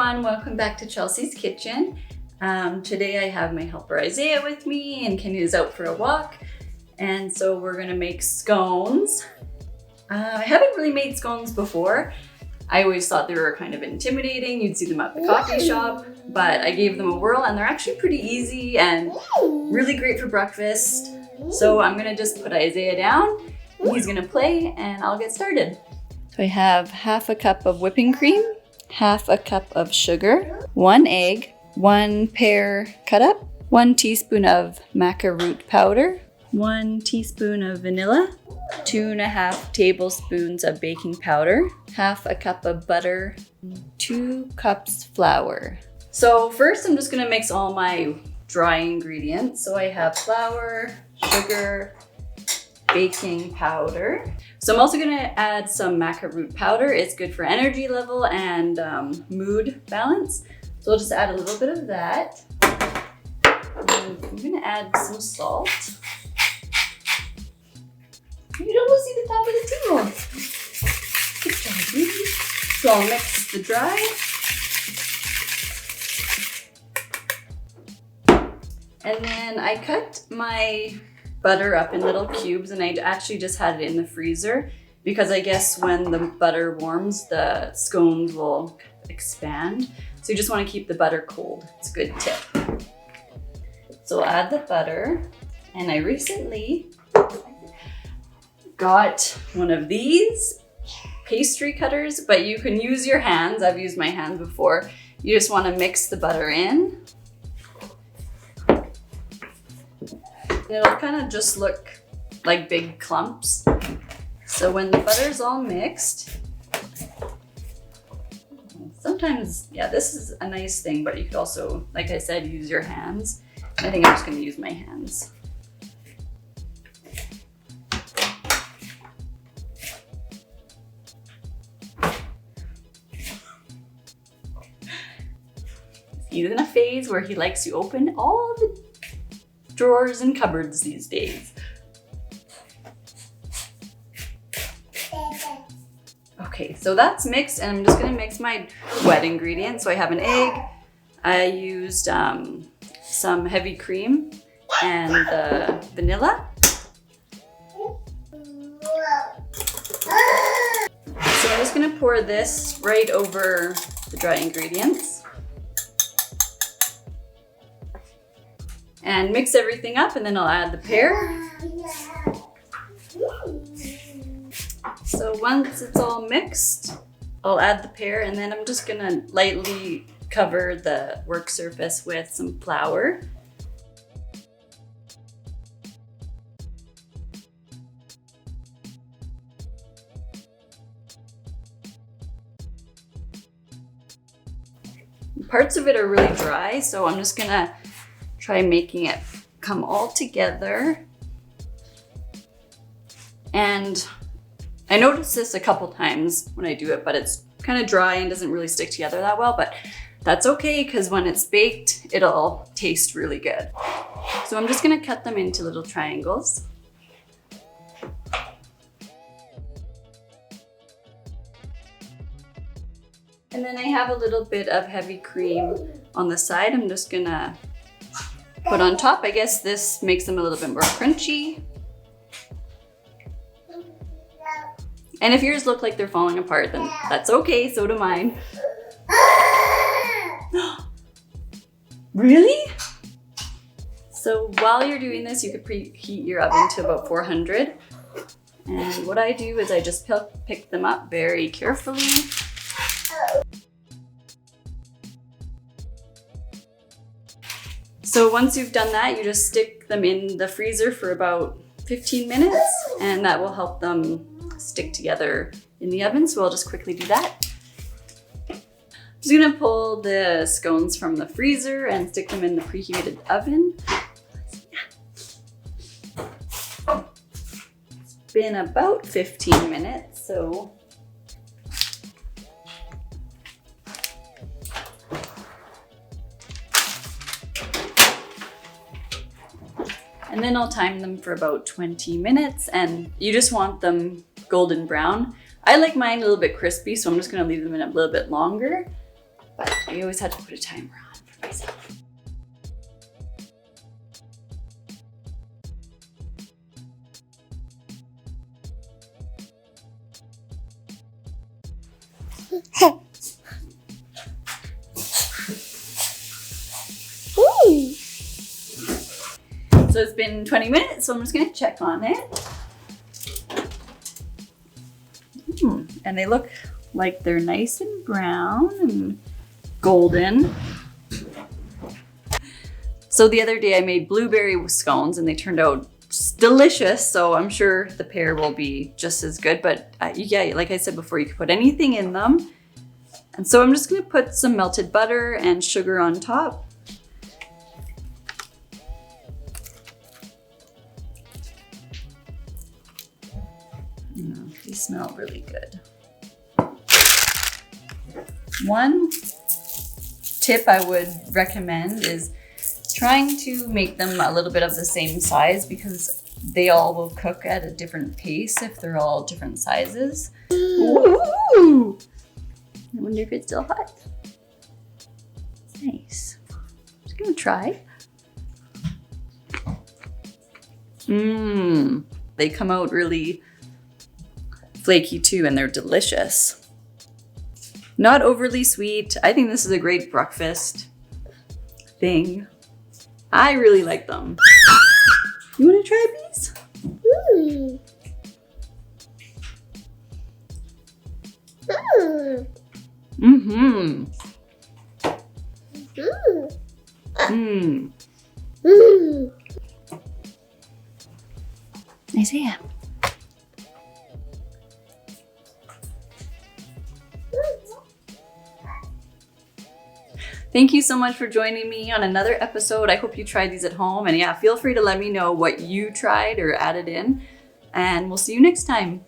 everyone, welcome back to Chelsea's Kitchen. Today I have my helper Isaiah with me and Kenny is out for a walk. And so we're gonna make scones. I haven't really made scones before. I always thought they were kind of intimidating. You'd see them at the coffee shop, but I gave them a whirl and they're actually pretty easy and really great for breakfast. So I'm gonna just put Isaiah down, he's gonna play and I'll get started. So I have half a cup of whipping cream, half a cup of sugar, 1 egg, 1 pear cut up, 1 teaspoon of Maca Root powder, 1 teaspoon of vanilla, 2.5 tablespoons of baking powder, half a cup of butter, 2 cups flour. So first I'm just gonna mix all my dry ingredients. So I have flour, sugar, baking powder. So I'm also gonna add some Maca Root powder. It's good for energy level and mood balance. So I'll just add a little bit of that. And I'm gonna add some salt. You can almost see the top of the table. Good job, baby. So I'll mix the dry. And then I cut my butter up in little cubes and I actually just had it in the freezer because I guess when the butter warms, the scones will expand. So you just want to keep the butter cold. It's a good tip. So I'll add the butter, and I recently got one of these pastry cutters, but you can use your hands. I've used my hands before. You just want to mix the butter in. It'll kind of just look like big clumps. So when the butter's all mixed, sometimes, yeah, this is a nice thing, but you could also, like I said, use your hands. I think I'm just gonna use my hands. He's in a phase where he likes to open all the drawers and cupboards these days. Okay, so that's mixed and I'm just gonna mix my wet ingredients. So I have an egg, I used some heavy cream and the vanilla. So I'm just gonna pour this right over the dry ingredients. And mix everything up, and then I'll add the pear. So once it's all mixed, I'll add the pear, and then I'm just gonna lightly cover the work surface with some flour. Parts of it are really dry, so I'm just gonna try making it come all together. And I noticed this a couple times when I do it, but it's kind of dry and doesn't really stick together that well, but that's okay because when it's baked, it'll taste really good. So I'm just gonna cut them into little triangles. And then I have a little bit of heavy cream on the side. I'm just gonna put on top. I guess this makes them a little bit more crunchy. And if yours look like they're falling apart, then that's okay, so do mine. Really? So while you're doing this, you could preheat your oven to about 400. And what I do is I just pick them up very carefully. So once you've done that, you just stick them in the freezer for about 15 minutes and that will help them stick together in the oven. So I'll just quickly do that. I'm just gonna pull the scones from the freezer and stick them in the preheated oven. It's been about 15 minutes, so and then I'll time them for about 20 minutes and you just want them golden brown. I like mine a little bit crispy, so I'm just gonna leave them in a little bit longer. But I always had to put a timer on for myself. So it's been 20 minutes, so I'm just gonna check on it. And they look like they're nice and brown and golden. So the other day I made blueberry scones and they turned out delicious. So I'm sure the pear will be just as good. But yeah, like I said before, you can put anything in them. And so I'm just gonna put some melted butter and sugar on top. They smell really good. One tip I would recommend is trying to make them a little bit of the same size because they all will cook at a different pace if they're all different sizes. Ooh. I wonder if it's still hot. Nice. Just gonna try. They come out really flaky too, and they're delicious. Not overly sweet. I think this is a great breakfast thing. I really like them. You want to try these? Isaiah. Thank you so much for joining me on another episode. I hope you tried these at home. And yeah, feel free to let me know what you tried or added in. And we'll see you next time.